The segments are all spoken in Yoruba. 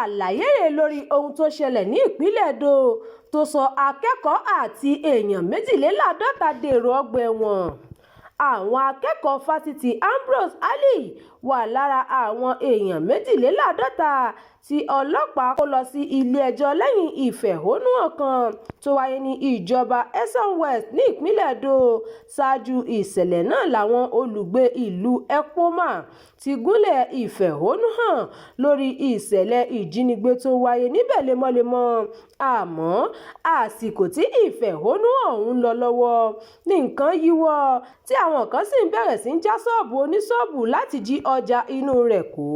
àlàyé rẹ̀ lórí ohun tó ṣẹlẹ̀ ní ìpínlẹ̀ Edo tó sọ akẹ́kọ̀ọ́ àti èèyàn 52 dèrò ọgbà ẹ̀wọ̀n. Àwọn akẹ́kọ̀ọ́ fásitì Ambrose Ali wà lára àwọn èèyàn 52 tí ọlọ́pàá kó lọ sí ilé-ẹjọ́ lẹ́yìn ìfẹ̀hónúhàn kan tó wáyé ní ìjọba Esan West ní ìpínlẹ̀ Edo. Ṣáájú ìṣẹ̀lẹ̀ náà làwọn olùgbé ìlú Ekpoma ti gúnlẹ̀ ìfẹ̀hónúhàn lórí ìṣẹ̀lẹ̀ ìjínigbé tó wáyé níbẹ̀ lemọ́lemọ́. Àmọ́ àsìkò tí ìfẹ̀hónúhàn ọ̀hún lọ lọ́wọ́ ní nǹkan yíwọ́ tí àwọn kan sì ń bẹ̀rẹ̀ sí já ṣọ́ọ̀bù oníṣọ́ọ̀bù láti jí ọjà inú rẹ̀ kó.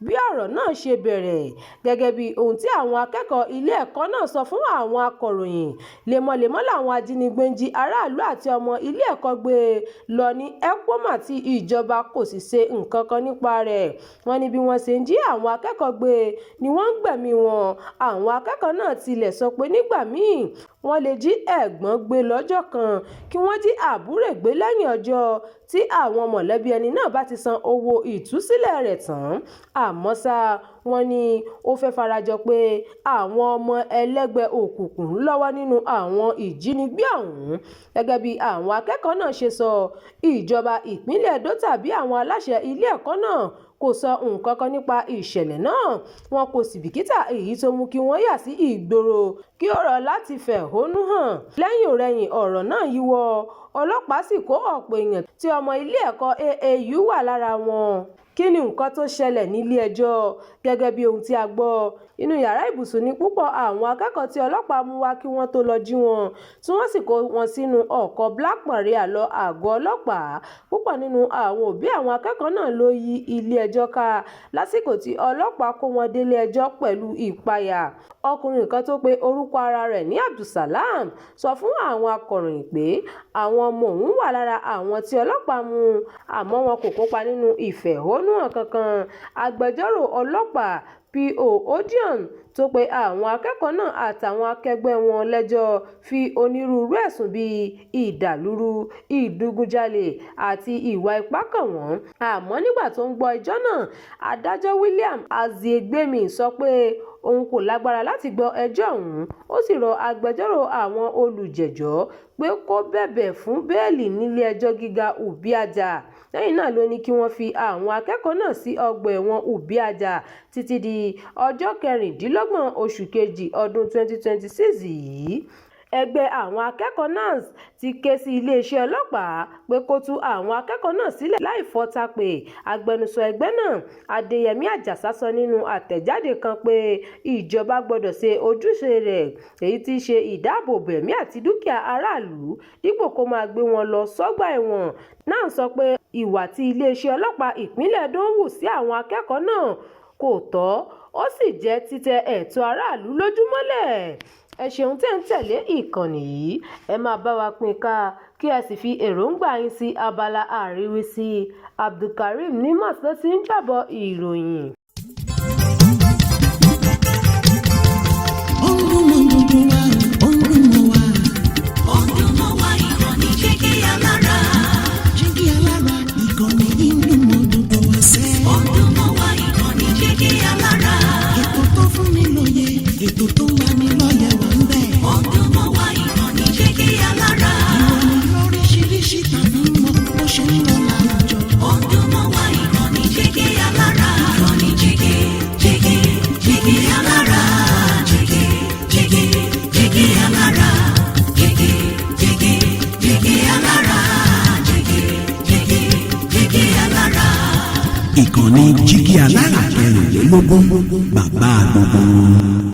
Bí ọ̀rọ̀ náà ṣe bẹ̀rẹ̀ gẹ́gẹ́ bí ohun tí àwọn akẹ́kọ̀ọ́ ilé ẹ̀kọ́ náà sọ fún àwọn akọ̀ròyìn, lemọ́lemọ́ làwọn ajínigbé ń jí aráàlú àti ọmọ ilé ẹ̀kọ́ gbé lọ ní Ekpoma tí ìjọba kò sì ṣe nǹkan kan nípa rẹ̀. Wọ́n ní bí wọ́n ṣe ń jí àwọn akẹ́kọ̀ọ́ gbé ni wọ́n ń gbẹ̀mí wọn. Àwọn akẹ́kọ̀ọ́ náà tilẹ̀ sọ pé nígbà míì wọ́n lè jí ẹ̀gbọ́n gbé lọ́jọ́ kan kí wọ́n jí àbúrò gbé lẹ́yìn ọjọ́ tí àwọn mọ̀lẹ́bí ẹni náà bá ti san owó ìtúsílẹ̀ rẹ̀ tán. Àmọ́ ṣá, wọ́n ní ó fẹ́ farajọ pé àwọn ọmọ ẹlẹ́gbẹ́ òkùnkùn ń lọ́wọ́ nínú àwọn ìjínigbé ọ̀hún. Gẹ́gẹ́ bí àwọn akẹ́kọ̀ọ́ náà ṣe sọ, ìjọba ìpínlẹ̀ Edo tàbí àwọn aláṣẹ ilé ẹ̀kọ́ náà kò sọ nǹkan kan nípa ìṣẹ̀lẹ̀ náà. Wọn kò sì bìkítà èyí tó mú kí wọ́n yà sí ìgboro kí ọ̀rọ̀ láti fẹ̀hónú hàn. Lẹ́yìn-ò-rẹyìn ọ̀rọ̀ náà yíwọ́, ọlọ́pàá sì kó ọ̀pọ̀ èèyàn tí ọmọ ilé ẹ̀kọ́ AAU wà lára wọn. Kí ni nǹkan tó ṣẹlẹ̀ nílé ẹjọ́? Gẹ́gẹ́ bí ohun tí a gbọ́, inú yàrá ibùsùn ní púpọ̀ àwọn akẹ́kọ̀ọ́ tí ọlọ́pàá mú wá kí wọ́n tó lọ jí wọn, tí wọ́n sì kó wọn sínú ọkọ̀ Black Maria lọ àgọ́ ọlọ́pàá. Púpọ̀ nínú àwọn òbí àwọn akẹ́kọ̀ọ́ náà ló yí ilé ẹjọ́ ká lásìkò tí ọlọ́pàá kó wọn délé ẹjọ́ pẹ̀lú ìpayà. Ọkùnrin kan tó pe orúkọ ara rẹ̀ ní Abdulsalam sọ fún àwọn akọ̀ròyìn pé àwọn ọmọ òun wà lára àwọn tí ọlọ́pàá mú, àmọ́ wọn kò kópa nínú ìfẹ̀hónúhàn kankan. Agbẹjọ́rò ọlọ́pàá P.O. Odion tó pe àwọn akẹ́kọ̀ọ́ náà àtàwọn akẹgbẹ́ wọn lẹ́jọ́ fi onírúurú ẹ̀sùn bíi ìdàlúrú, ìdigunjalè àti ìwà ipá kàn wọ́n. Àmọ́ nígbà tó ń gbọ́ ẹjọ́ náà, adájọ́ William Aziegbemi sọ pé òun kò lágbára láti gbọ́ ẹjọ́ ọ̀hún. Ó sì rọ agbẹjọ́rò àwọn olùjẹ́jọ́ pé kó bẹ̀bẹ̀ fún bẹ́ẹ̀lì nílé ẹjọ́ gíga Ubiaja. Lẹ́yìn náà ló ní kí wọ́n fi àwọn akẹ́kọ̀ọ́ náà sí ọgbà ẹ̀wọ̀n Ubiaja títí di ọjọ́ 26 oṣù kejì ọdún 2026 yìí. Ẹgbẹ́ àwọn akẹ́kọ̀ọ́ NANS ti ké sí iléeṣẹ́ ọlọ́pàá pé kó tú àwọn akẹ́kọ̀ọ́ náà sílẹ̀ láì fọ̀tàpè. Agbẹnusọ ẹgbẹ́ náà, Adéyẹmí Àjàsá, sọ nínú àtẹ̀jáde kan pé ìjọba gbọ́dọ̀ ṣe ojúṣe rẹ̀, èyí tí í ṣe ìdáàbòbò ẹ̀mí àti dúkìá aráàlú dípò kó máa gbé wọn lọ sọ́gbà ẹ̀wọ̀n. NANS sọ pé ìwà tí iléeṣẹ́ ọlọ́pàá ìpínlẹ̀ Edo ń hù sí àwọn akẹ́kọ̀ọ́ náà kò tọ́, ó sì jẹ́ títẹ ẹ̀tọ́ aráàlú lójúmọ́lẹ̀. Ẹ ṣeun tẹ́ ń tẹ̀lé ìkànnì yìí, ẹ máa bá wa pín ká kí ẹ sì fi èròǹgbà yín sí abala àríwísí. Abdulkareem Nimas ló ti ń jábọ̀ ìròyìn. Ètò tó wà ní lọ́yẹ̀ wà ń bẹ̀. Ọdún mọ́ wá ìkànnì Jígí Alára. Ìròyìn lóríṣiríṣi tàbí mọ́ bó ṣe ń lọ láwùjọ. Ọdún mọ́ wá ìkànnì Jígí Alára. Ìkànnì Jígí, Jígí, Jígí Alára. Jígí, Jígí, Jígí Alára. Jígí, Jígí, Jígí Alára. Jígí, Jígí, Jígí Alára. Ìkànnì Jígí Alára 24, bàbá gbogbo.